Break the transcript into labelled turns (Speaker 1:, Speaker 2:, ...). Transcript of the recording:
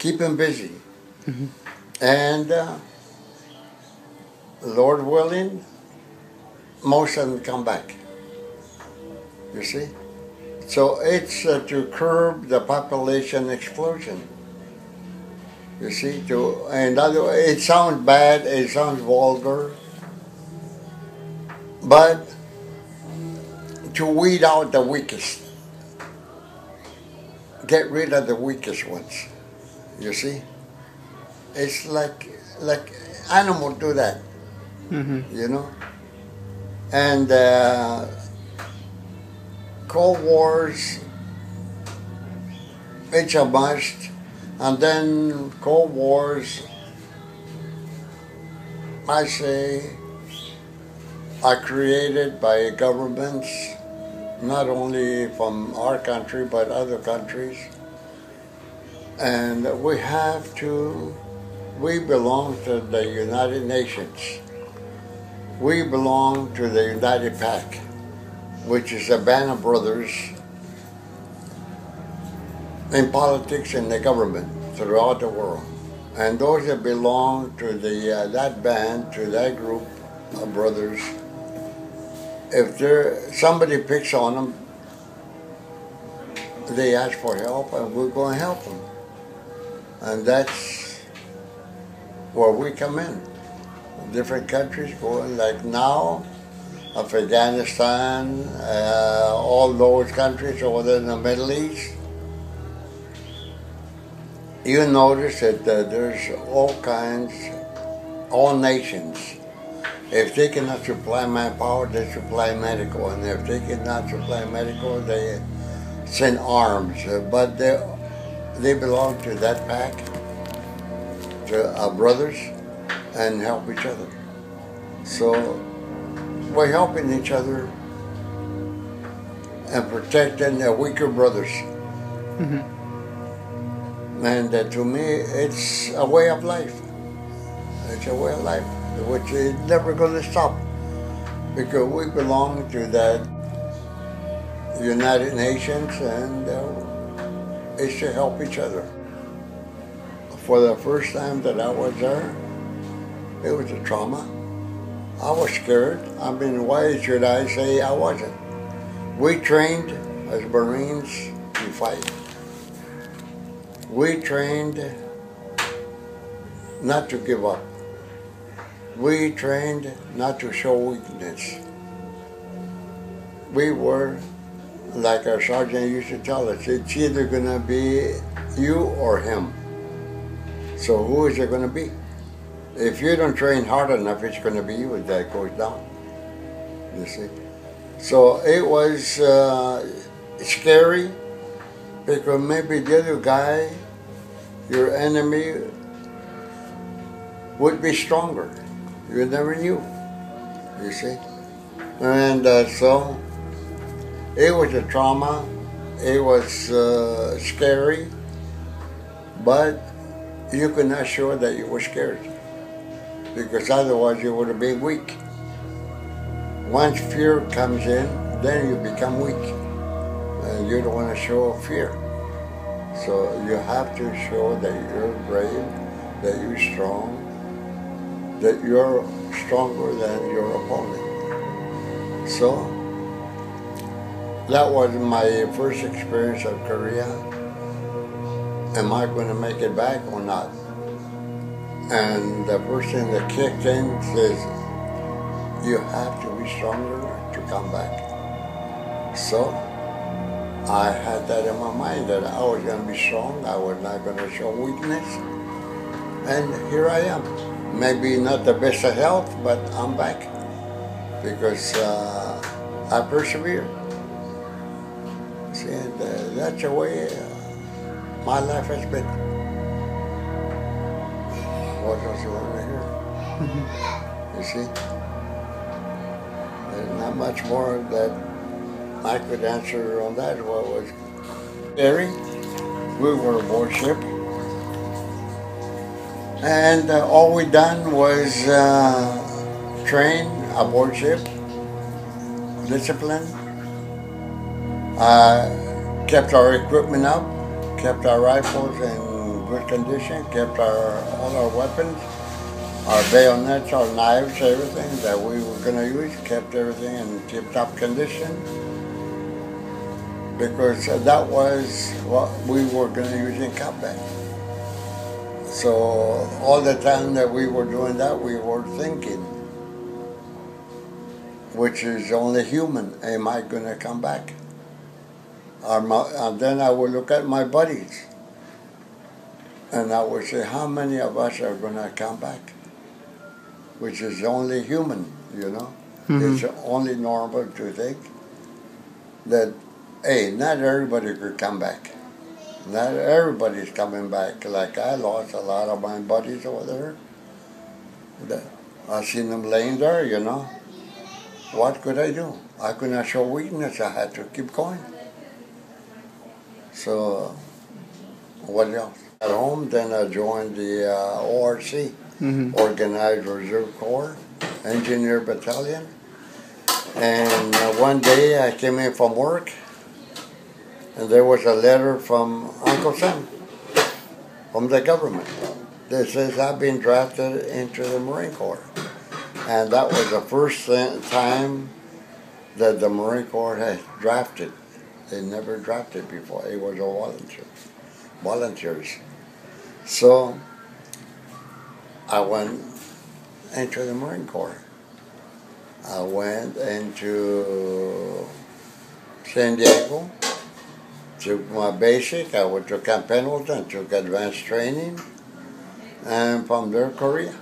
Speaker 1: keep them busy. And Lord willing, most of them come back. You see? So it's to curb the population explosion. You see, and it sounds bad, it sounds vulgar, but to weed out the weakest, get rid of the weakest ones. You see, it's like animals do that, you know, and Cold Wars, it's a must. And then Cold Wars, I say, are created by governments, not only from our country, but other countries. And we belong to the United Nations. We belong to the United Pact, which is a band of brothers in politics and the government throughout the world. And those that belong to that band, to that group of brothers, if somebody picks on them, they ask for help and we're going to help them. And that's where we come in. Different countries going, like now, Afghanistan, all those countries over there in the Middle East, you notice that there's all kinds, all nations. If they cannot supply manpower, they supply medical. And if they cannot supply medical, they send arms. But they belong to that pack, to our brothers, and help each other. So we're helping each other and protecting the weaker brothers. And to me, it's a way of life. It's a way of life, which is never going to stop, because we belong to that United Nations, and it's to help each other. For the first time that I was there, it was a trauma. I was scared. I mean, why should I say I wasn't? We trained as Marines to fight. We trained not to give up. We trained not to show weakness. We were, like our sergeant used to tell us, it's either going to be you or him. So who is it going to be? If you don't train hard enough, it's going to be you that goes down. You see? So it was scary, because maybe the other guy, your enemy, would be stronger. You never knew, you see. And so it was a trauma. It was scary, but you could not show that you were scared, because otherwise you would have been weak. Once fear comes in, then you become weak, and you don't want to show fear. So you have to show that you're brave, that you're strong, that you're stronger than your opponent. So that was my first experience of Korea. Am I going to make it back or not? And the first thing that kicked in says, you have to be stronger to come back. So I had that in my mind, that I was going to be strong. I was not going to show weakness. And here I am. Maybe not the best of health, but I'm back, because I persevered. See, and that's the way my life has been. What else you want to hear? You see? There's not much more that I could answer on that. What was scary? We were aboard ship, and all we done was train aboard ship, discipline, kept our equipment up, kept our rifles and good condition, kept all our weapons, our bayonets, our knives, everything that we were going to use, kept everything in tip-top condition, because that was what we were going to use in combat. So all the time that we were doing that, we were thinking, which is only human, am I going to come back? And then I would look at my buddies, and I would say, how many of us are going to come back? Which is only human, you know? It's only normal to think that, hey, not everybody could come back. Not everybody's coming back. Like I lost a lot of my buddies over there. I seen them laying there, you know. What could I do? I could not show weakness. I had to keep going. So, what else? At home, then I joined the ORC, Organized Reserve Corps, Engineer Battalion. And one day I came in from work, and there was a letter from Uncle Sam, from the government, that says I've been drafted into the Marine Corps. And that was the first time that the Marine Corps had drafted. They never drafted before. It was a volunteers. So I went into the Marine Corps. I went into San Diego, took my basic. I went to Camp Pendleton, took advanced training, and from there, Korea.